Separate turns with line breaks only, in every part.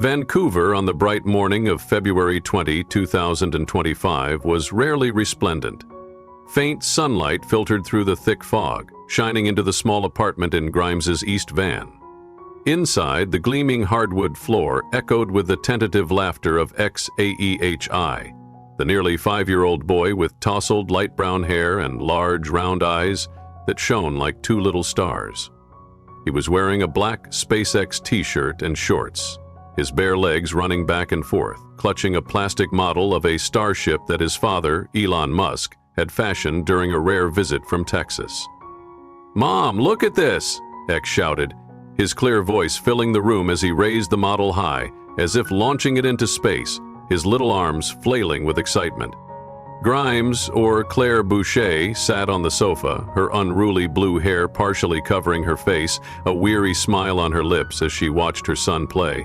Vancouver on the bright morning of February 20, 2025 was rarely resplendent. Faint sunlight filtered through the thick fog, shining into the small apartment in Grimes's east van. Inside, the gleaming hardwood floor echoed with the tentative laughter of Æ Xii, the nearly 5-year-old boy with tousled light brown hair and large round eyes that shone like two little stars. He was wearing a black SpaceX t-shirt and shorts, his bare legs running back and forth, clutching a plastic model of a starship that his father, Elon Musk, had fashioned during a rare visit from Texas. "Mom, look at this!" X shouted, his clear voice filling the room as he raised the model high, as if launching it into space, his little arms flailing with excitement. Grimes, or Claire Boucher, sat on the sofa, her unruly blue hair partially covering her face, a weary smile on her lips as she watched her son play.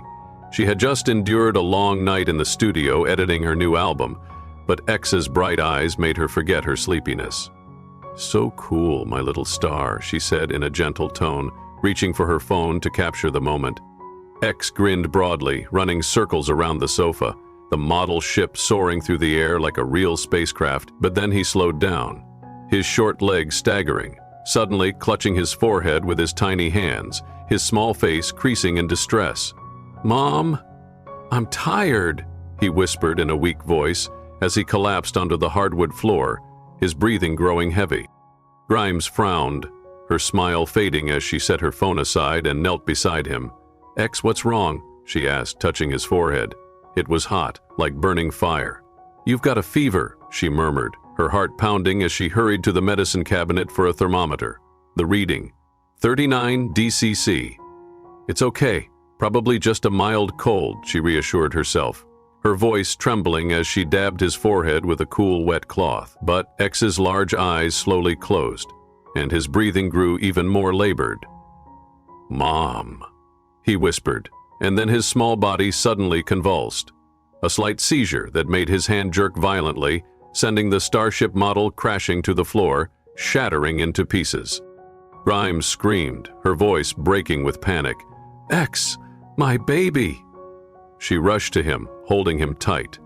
She had just endured a long night in the studio editing her new album, but X's bright eyes made her forget her sleepiness. "So cool, my little star," she said in a gentle tone, reaching for her phone to capture the moment. X grinned broadly, running circles around the sofa, the model ship soaring through the air like a real spacecraft, but then he slowed down, his short legs staggering, suddenly clutching his forehead with his tiny hands, his small face creasing in distress. "Mom, I'm tired," he whispered in a weak voice as he collapsed onto the hardwood floor, his breathing growing heavy. Grimes frowned, her smile fading as she set her phone aside and knelt beside him. "X, what's wrong?" she asked, touching his forehead. It was hot, like burning fire. "You've got a fever," she murmured, her heart pounding as she hurried to the medicine cabinet for a thermometer. The reading, 39 dCc. "It's okay. Probably just a mild cold," she reassured herself, her voice trembling as she dabbed his forehead with a cool, wet cloth. But X's large eyes slowly closed, and his breathing grew even more labored. "Mom," he whispered, and then his small body suddenly convulsed. A slight seizure that made his hand jerk violently, sending the Starship model crashing to the floor, shattering into pieces. Grimes screamed, her voice breaking with panic. "X, my baby!" She rushed to him, holding him tight,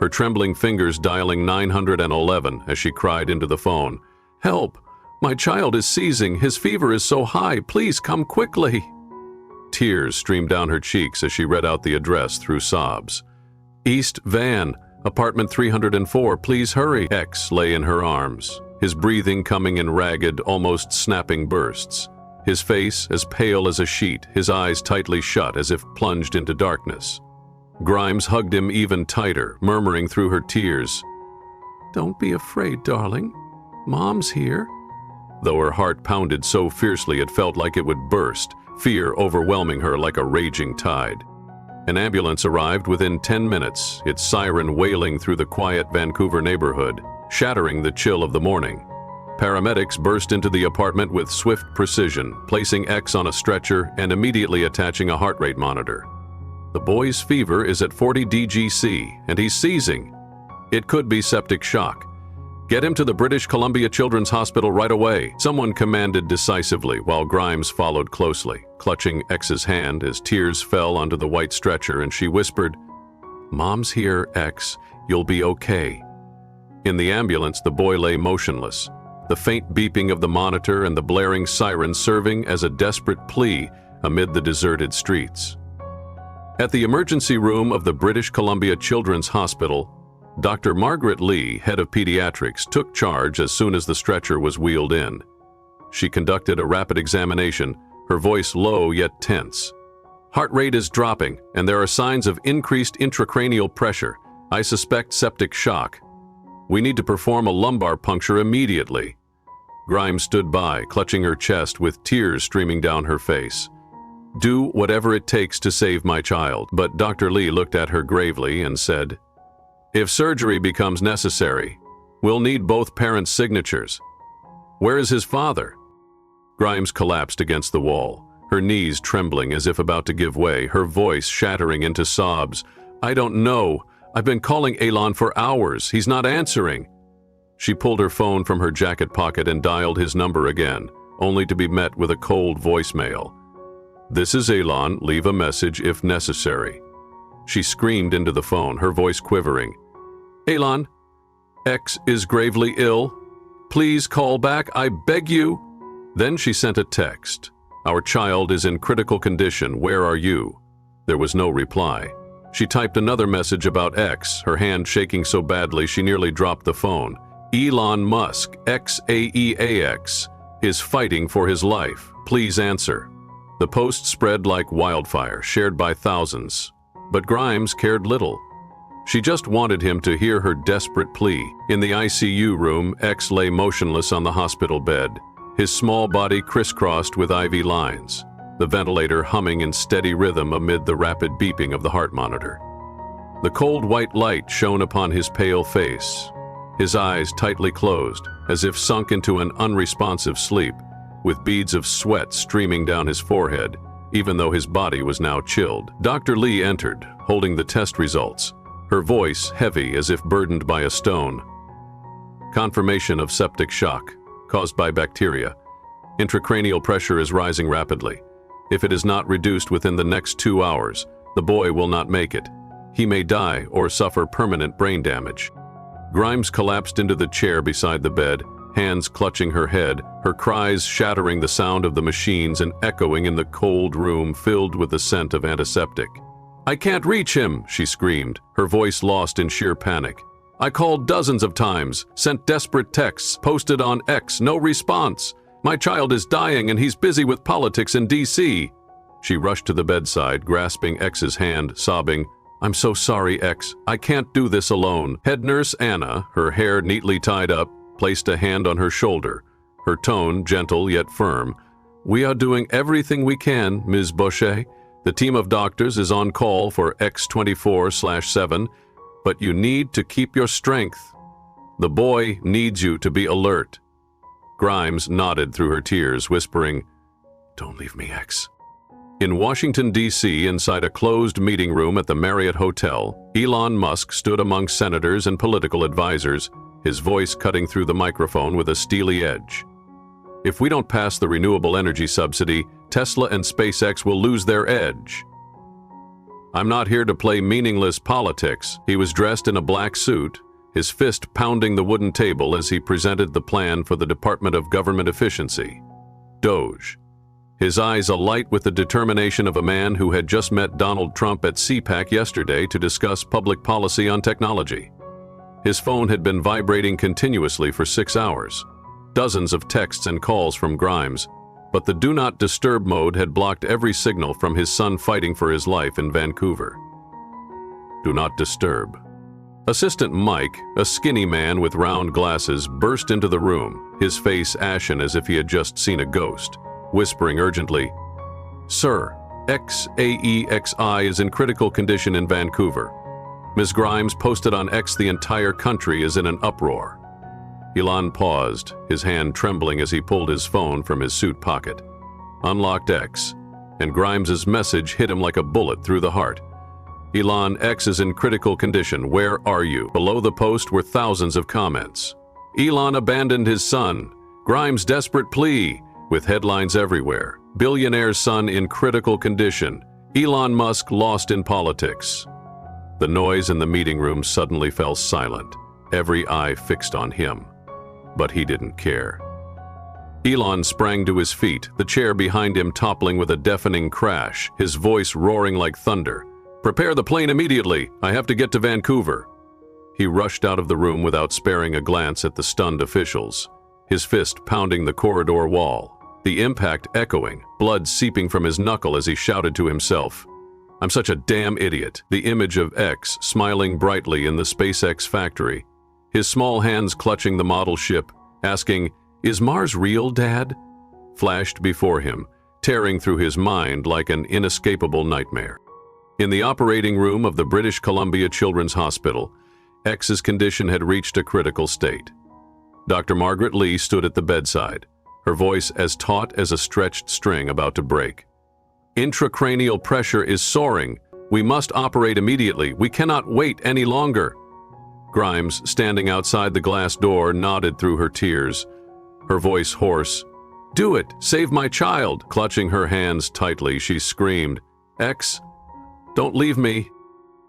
her trembling fingers dialing 911 as she cried into the phone. "Help! My child is seizing. His fever is so high. Please come quickly." Tears streamed down her cheeks as she read out the address through sobs. "East Van, apartment 304, please hurry." X lay in her arms, his breathing coming in ragged, almost snapping bursts. His face as pale as a sheet, his eyes tightly shut as if plunged into darkness. Grimes hugged him even tighter, murmuring through her tears, "Don't be afraid, darling. Mom's here." Though her heart pounded so fiercely it felt like it would burst, fear overwhelming her like a raging tide. An ambulance arrived within 10 minutes, its siren wailing through the quiet Vancouver neighborhood, shattering the chill of the morning. Paramedics burst into the apartment with swift precision, placing X on a stretcher and immediately attaching a heart rate monitor. "The boy's fever is at 40 dGc, and he's seizing. It could be septic shock. Get him to the British Columbia Children's Hospital right away," someone commanded decisively while Grimes followed closely, clutching X's hand as tears fell onto the white stretcher and she whispered, "Mom's here, X. You'll be okay." In the ambulance, the boy lay motionless, the faint beeping of the monitor and the blaring siren serving as a desperate plea amid the deserted streets. At the emergency room of the British Columbia Children's Hospital, Dr. Margaret Lee, head of pediatrics, took charge as soon as the stretcher was wheeled in. She conducted a rapid examination, her voice low yet tense. "Heart rate is dropping, and there are signs of increased intracranial pressure. I suspect septic shock. We need to perform a lumbar puncture immediately." Grimes stood by, clutching her chest with tears streaming down her face. "Do whatever it takes to save my child," but Dr. Lee looked at her gravely and said, "If surgery becomes necessary, we'll need both parents' signatures. Where is his father?" Grimes collapsed against the wall, her knees trembling as if about to give way, her voice shattering into sobs. "I don't know. I've been calling Elon for hours. He's not answering." She pulled her phone from her jacket pocket and dialed his number again, only to be met with a cold voicemail. "This is Elon. Leave a message if necessary." She screamed into the phone, her voice quivering. "Elon, X is gravely ill. Please call back, I beg you." Then she sent a text. "Our child is in critical condition. Where are you?" There was no reply. She typed another message about X, her hand shaking so badly she nearly dropped the phone. "Elon Musk, XAEAX, is fighting for his life. Please answer." The post spread like wildfire, shared by thousands. But Grimes cared little. She just wanted him to hear her desperate plea. In the ICU room, X lay motionless on the hospital bed, his small body crisscrossed with IV lines, the ventilator humming in steady rhythm amid the rapid beeping of the heart monitor. The cold white light shone upon his pale face, his eyes tightly closed, as if sunk into an unresponsive sleep, with beads of sweat streaming down his forehead, even though his body was now chilled. Dr. Lee entered, holding the test results, her voice heavy as if burdened by a stone. "Confirmation of septic shock, caused by bacteria. Intracranial pressure is rising rapidly. If it is not reduced within the next 2 hours, the boy will not make it. He may die or suffer permanent brain damage." Grimes collapsed into the chair beside the bed, hands clutching her head, her cries shattering the sound of the machines and echoing in the cold room filled with the scent of antiseptic. "I can't reach him," she screamed, her voice lost in sheer panic. "I called dozens of times, sent desperate texts, posted on X, no response. My child is dying and he's busy with politics in DC." She rushed to the bedside, grasping X's hand, sobbing, "I'm so sorry, X. I can't do this alone." Head nurse Anna, her hair neatly tied up, placed a hand on her shoulder, her tone gentle yet firm. "We are doing everything we can, Ms. Boucher. The team of doctors is on call for X24/7, but you need to keep your strength. The boy needs you to be alert." Grimes nodded through her tears, whispering, "Don't leave me, X." In Washington, D.C., inside a closed meeting room at the Marriott Hotel, Elon Musk stood among senators and political advisors, his voice cutting through the microphone with a steely edge. "If we don't pass the renewable energy subsidy, Tesla and SpaceX will lose their edge. I'm not here to play meaningless politics." He was dressed in a black suit, his fist pounding the wooden table as he presented the plan for the Department of Government Efficiency, DOGE. His eyes alight with the determination of a man who had just met Donald Trump at CPAC yesterday to discuss public policy on technology. His phone had been vibrating continuously for 6 hours. Dozens of texts and calls from Grimes, but the Do Not Disturb mode had blocked every signal from his son fighting for his life in Vancouver. Do not disturb. Assistant Mike, a skinny man with round glasses, burst into the room, his face ashen as if he had just seen a ghost, whispering urgently, "Sir, Æ Xii is in critical condition in Vancouver. Ms. Grimes posted on X the entire country is in an uproar." Elon paused, his hand trembling as he pulled his phone from his suit pocket, unlocked X, and Grimes's message hit him like a bullet through the heart. "Elon, X is in critical condition. Where are you?" Below the post were thousands of comments. "Elon abandoned his son. Grimes' desperate plea," with headlines everywhere. "Billionaire's son in critical condition. Elon Musk lost in politics." The noise in the meeting room suddenly fell silent, every eye fixed on him. But he didn't care. Elon sprang to his feet, the chair behind him toppling with a deafening crash, his voice roaring like thunder. "Prepare the plane immediately! I have to get to Vancouver!" He rushed out of the room without sparing a glance at the stunned officials, his fist pounding the corridor wall, the impact echoing, blood seeping from his knuckle as he shouted to himself, "I'm such a damn idiot." The image of X smiling brightly in the SpaceX factory, his small hands clutching the model ship, asking, "Is Mars real, Dad?" flashed before him, tearing through his mind like an inescapable nightmare. In the operating room of the British Columbia Children's Hospital, X's condition had reached a critical state. Dr. Margaret Lee stood at the bedside, her voice as taut as a stretched string about to break. "Intracranial pressure is soaring. We must operate immediately. We cannot wait any longer." Grimes, standing outside the glass door, nodded through her tears, her voice hoarse. "Do it! Save my child!" Clutching her hands tightly, she screamed, "X, don't leave me."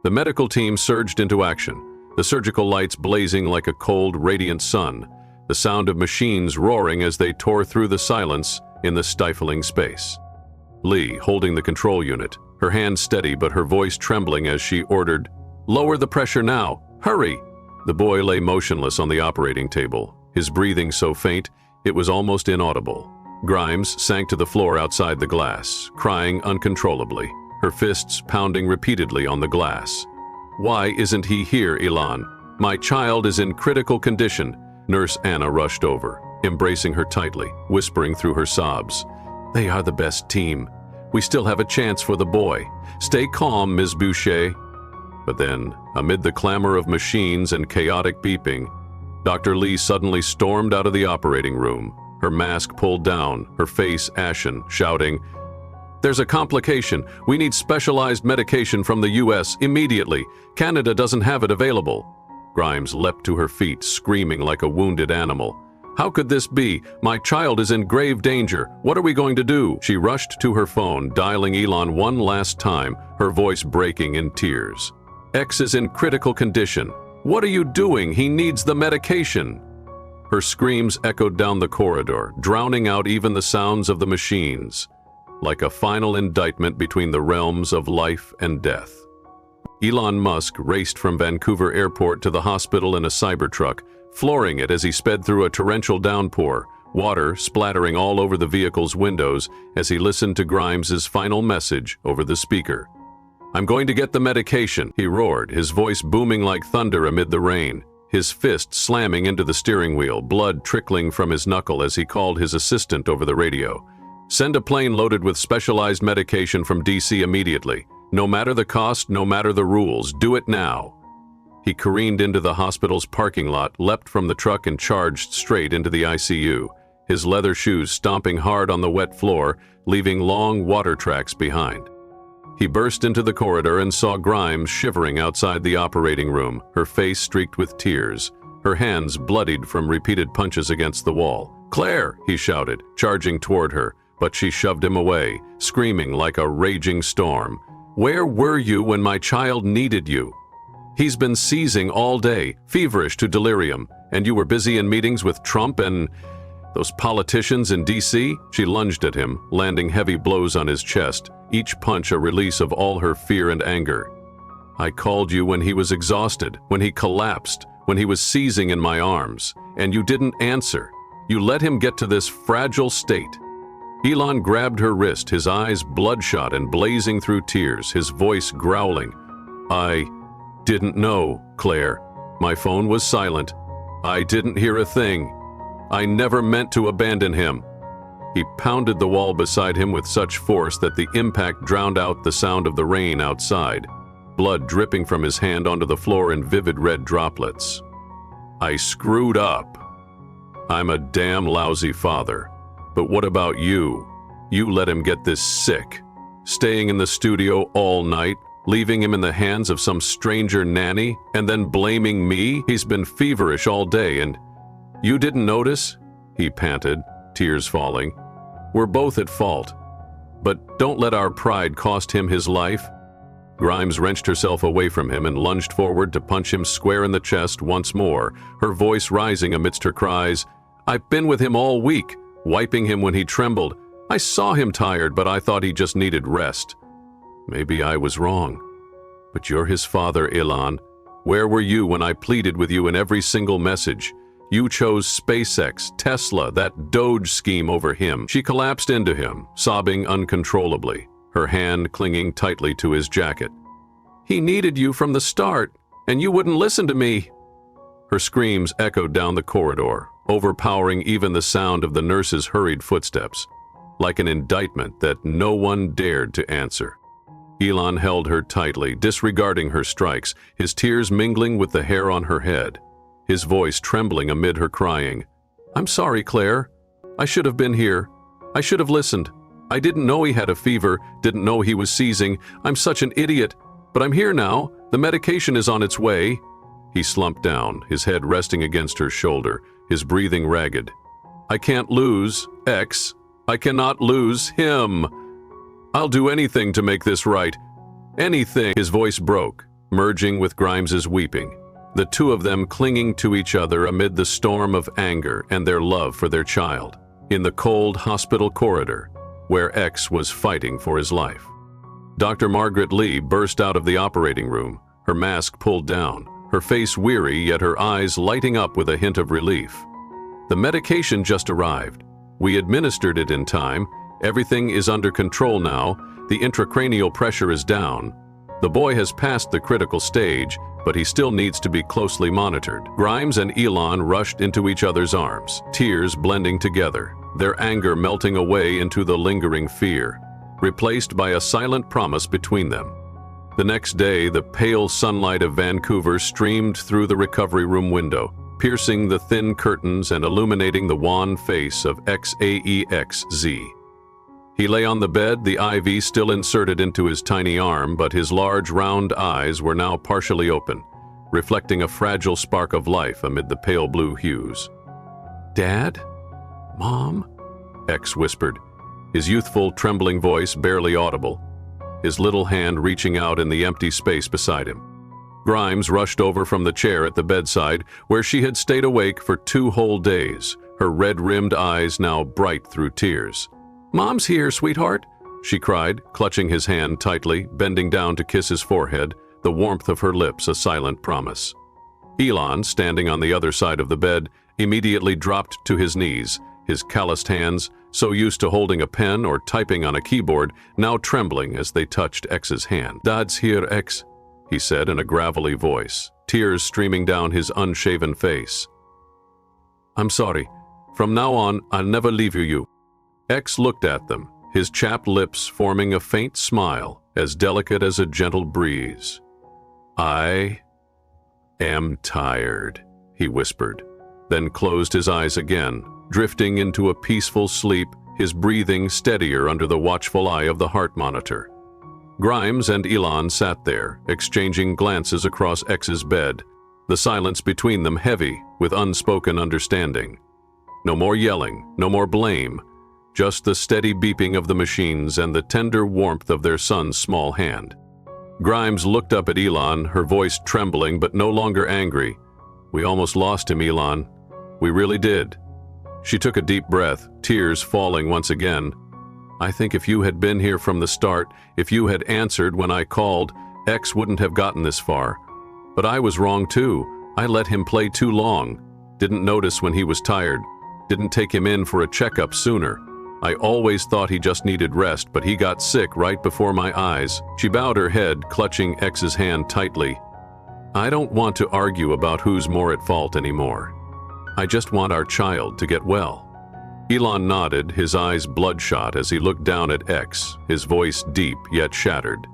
The medical team surged into action, the surgical lights blazing like a cold, radiant sun, the sound of machines roaring as they tore through the silence in the stifling space. Lee, holding the control unit, her hand steady but her voice trembling as she ordered, "Lower the pressure now! Hurry!" The boy lay motionless on the operating table, his breathing so faint it was almost inaudible. Grimes sank to the floor outside the glass, crying uncontrollably, her fists pounding repeatedly on the glass. "Why isn't he here, Elon? My child is in critical condition." Nurse Anna rushed over, embracing her tightly, whispering through her sobs, "They are the best team. We still have a chance for the boy. Stay calm, Ms. Boucher." But then, amid the clamor of machines and chaotic beeping, Dr. Lee suddenly stormed out of the operating room, her mask pulled down, her face ashen, shouting, "There's a complication. We need specialized medication from the US immediately. Canada doesn't have it available." Grimes leapt to her feet, screaming like a wounded animal. "How could this be? My child is in grave danger. What are we going to do?" She rushed to her phone, dialing Elon one last time, her voice breaking in tears. "X is in critical condition. What are you doing? He needs the medication." Her screams echoed down the corridor, drowning out even the sounds of the machines, like a final indictment between the realms of life and death. Elon Musk raced from Vancouver Airport to the hospital in a Cybertruck, flooring it as he sped through a torrential downpour, water splattering all over the vehicle's windows as he listened to Grimes's final message over the speaker. "I'm going to get the medication," he roared, his voice booming like thunder amid the rain, his fist slamming into the steering wheel, blood trickling from his knuckle as he called his assistant over the radio. "Send a plane loaded with specialized medication from DC immediately. No matter the cost, no matter the rules, do it now." He careened into the hospital's parking lot, leapt from the truck and charged straight into the ICU, his leather shoes stomping hard on the wet floor, leaving long water tracks behind. He burst into the corridor and saw Grimes shivering outside the operating room, her face streaked with tears, her hands bloodied from repeated punches against the wall. "Claire!" he shouted, charging toward her, but she shoved him away, screaming like a raging storm. "Where were you when my child needed you? He's been seizing all day, feverish to delirium, and you were busy in meetings with Trump and those politicians in DC?" She lunged at him, landing heavy blows on his chest, each punch a release of all her fear and anger. "I called you when he was exhausted, when he collapsed, when he was seizing in my arms, and you didn't answer. You let him get to this fragile state." Elon grabbed her wrist, his eyes bloodshot and blazing through tears, his voice growling. "I didn't know, Claire. My phone was silent. I didn't hear a thing. I never meant to abandon him." He pounded the wall beside him with such force that the impact drowned out the sound of the rain outside, blood dripping from his hand onto the floor in vivid red droplets. "I screwed up. I'm a damn lousy father. But what about you? You let him get this sick, staying in the studio all night, leaving him in the hands of some stranger nanny, and then blaming me. He's been feverish all day and you didn't notice?" he panted, tears falling. "We're both at fault. But don't let our pride cost him his life." Grimes wrenched herself away from him and lunged forward to punch him square in the chest once more, her voice rising amidst her cries. "I've been with him all week, wiping him when he trembled. I saw him tired, but I thought he just needed rest. Maybe I was wrong. But you're his father, Elon. Where were you when I pleaded with you in every single message? You chose SpaceX, Tesla, that Doge scheme over him." She collapsed into him, sobbing uncontrollably, her hand clinging tightly to his jacket. "He needed you from the start, and you wouldn't listen to me." Her screams echoed down the corridor, overpowering even the sound of the nurse's hurried footsteps, like an indictment that no one dared to answer. Elon held her tightly, disregarding her strikes, his tears mingling with the hair on her head, his voice trembling amid her crying. "I'm sorry, Claire. I should have been here. I should have listened. I didn't know he had a fever, didn't know he was seizing. I'm such an idiot. But I'm here now. The medication is on its way." He slumped down, his head resting against her shoulder, his breathing ragged. "I can't lose X. I cannot lose him. I'll do anything to make this right. Anything." His voice broke, merging with Grimes's weeping, the two of them clinging to each other amid the storm of anger and their love for their child, in the cold hospital corridor, where X was fighting for his life. Dr. Margaret Lee burst out of the operating room, her mask pulled down, her face weary yet her eyes lighting up with a hint of relief. The medication just arrived. We administered it in time. Everything is under control now. The intracranial pressure is down. The boy has passed the critical stage, but he still needs to be closely monitored. Grimes and Elon rushed into each other's arms, tears blending together, their anger melting away into the lingering fear, replaced by a silent promise between them. The next day, the pale sunlight of Vancouver streamed through the recovery room window, piercing the thin curtains and illuminating the wan face of Æ Xii. He lay on the bed, the IV still inserted into his tiny arm, but his large, round eyes were now partially open, reflecting a fragile spark of life amid the pale blue hues. "Dad? Mom?" X whispered, his youthful, trembling voice barely audible, his little hand reaching out in the empty space beside him. Grimes rushed over from the chair at the bedside, where she had stayed awake for 2 whole days, her red-rimmed eyes now bright through tears. "Mom's here, sweetheart," she cried, clutching his hand tightly, bending down to kiss his forehead, the warmth of her lips a silent promise. Elon, standing on the other side of the bed, immediately dropped to his knees, his calloused hands, so used to holding a pen or typing on a keyboard, now trembling as they touched X's hand. "Dad's here, X," he said in a gravelly voice, tears streaming down his unshaven face. "I'm sorry. From now on, I'll never leave you." X looked at them, his chapped lips forming a faint smile, as delicate as a gentle breeze. "I am tired," he whispered, then closed his eyes again, drifting into a peaceful sleep, his breathing steadier under the watchful eye of the heart monitor. Grimes and Elon sat there, exchanging glances across X's bed, the silence between them heavy with unspoken understanding. No more yelling, no more blame, just the steady beeping of the machines and the tender warmth of their son's small hand. Grimes looked up at Elon, her voice trembling but no longer angry. "We almost lost him, Elon. We really did." She took a deep breath, tears falling once again. "I think if you had been here from the start, if you had answered when I called, X wouldn't have gotten this far. But I was wrong too. I let him play too long. Didn't notice when he was tired. Didn't take him in for a checkup sooner. I always thought he just needed rest, but he got sick right before my eyes." She bowed her head, clutching X's hand tightly. "I don't want to argue about who's more at fault anymore. I just want our child to get well." Elon nodded, his eyes bloodshot as he looked down at X, his voice deep yet shattered.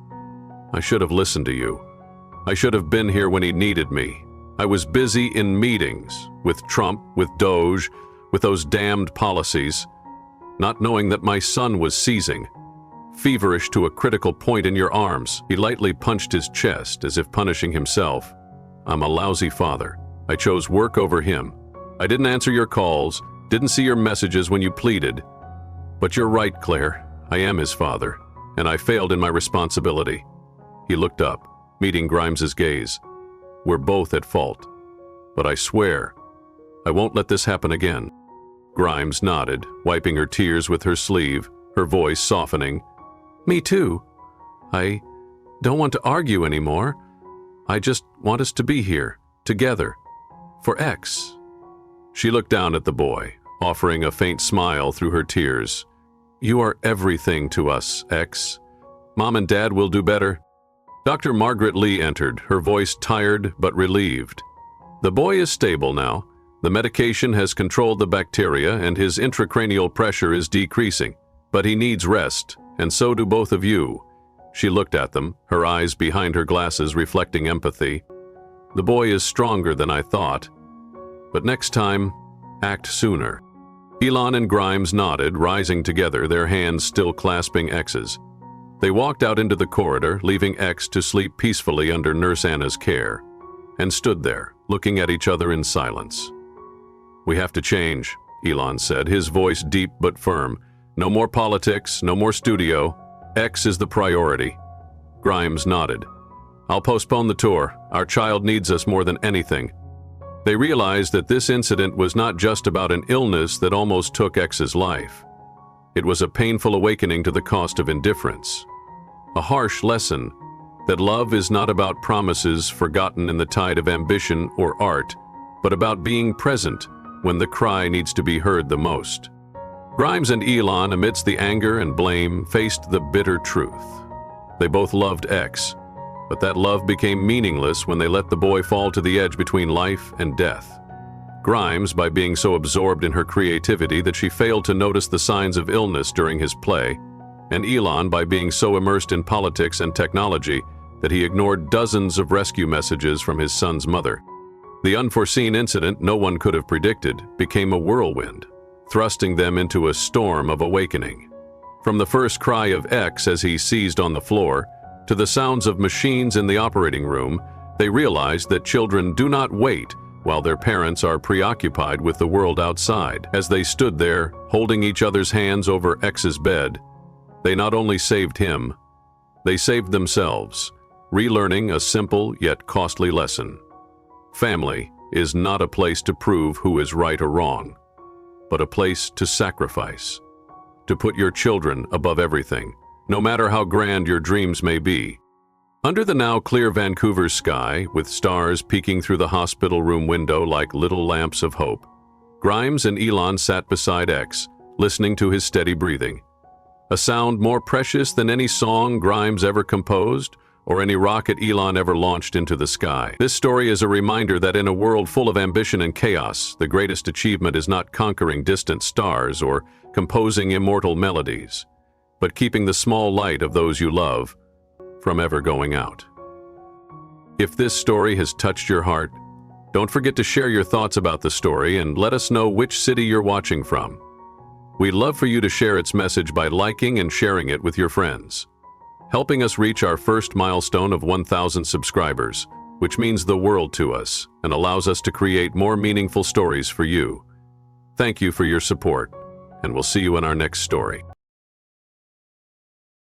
"I should have listened to you. I should have been here when he needed me. I was busy in meetings, with Trump, with Doge, with those damned policies, not knowing that my son was seizing, feverish to a critical point in your arms." He lightly punched his chest as if punishing himself. "I'm a lousy father. I chose work over him. I didn't answer your calls, didn't see your messages when you pleaded. But you're right, Claire. I am his father, and I failed in my responsibility." He looked up, meeting Grimes's gaze. "We're both at fault. But I swear, I won't let this happen again." Grimes nodded, wiping her tears with her sleeve, her voice softening. "Me too. I don't want to argue anymore. I just want us to be here, together, for X." She looked down at the boy, offering a faint smile through her tears. "You are everything to us, X. Mom and Dad will do better." Dr. Margaret Lee entered, her voice tired but relieved. "The boy is stable now. The medication has controlled the bacteria and his intracranial pressure is decreasing, but he needs rest, and so do both of you." She looked at them, her eyes behind her glasses reflecting empathy. "The boy is stronger than I thought. But next time, act sooner." Elon and Grimes nodded, rising together, their hands still clasping X's. They walked out into the corridor, leaving X to sleep peacefully under Nurse Anna's care, and stood there, looking at each other in silence. "We have to change," Elon said, his voice deep but firm. "No more politics, no more studio. X is the priority." Grimes nodded. I'll postpone the tour. Our child needs us more than anything." They realized that this incident was not just about an illness that almost took X's life. It was a painful awakening to the cost of indifference. A harsh lesson that love is not about promises forgotten in the tide of ambition or art, but about being present when the cry needs to be heard the most. Grimes and Elon, amidst the anger and blame, faced the bitter truth. They both loved X, but that love became meaningless when they let the boy fall to the edge between life and death. Grimes, by being so absorbed in her creativity that she failed to notice the signs of illness during his play, and Elon, by being so immersed in politics and technology that he ignored dozens of rescue messages from his son's mother. The unforeseen incident no one could have predicted became a whirlwind, thrusting them into a storm of awakening. From the first cry of X as he seized on the floor, to the sounds of machines in the operating room, they realized that children do not wait while their parents are preoccupied with the world outside. As they stood there, holding each other's hands over X's bed, they not only saved him, they saved themselves, relearning a simple yet costly lesson. Family is not a place to prove who is right or wrong, but a place to sacrifice, to put your children above everything, no matter how grand your dreams may be. Under the now clear Vancouver sky, with stars peeking through the hospital room window like little lamps of hope, Grimes and Elon sat beside X, listening to his steady breathing. A sound more precious than any song Grimes ever composed or any rocket Elon ever launched into the sky. This story is a reminder that in a world full of ambition and chaos, the greatest achievement is not conquering distant stars or composing immortal melodies, but keeping the small light of those you love from ever going out. If this story has touched your heart, don't forget to share your thoughts about the story and let us know which city you're watching from. We'd love for you to share its message by liking and sharing it with your friends, helping us reach our first milestone of 1,000 subscribers, which means the world to us and allows us to create more meaningful stories for you. Thank you for your support, and we'll see you in our next story.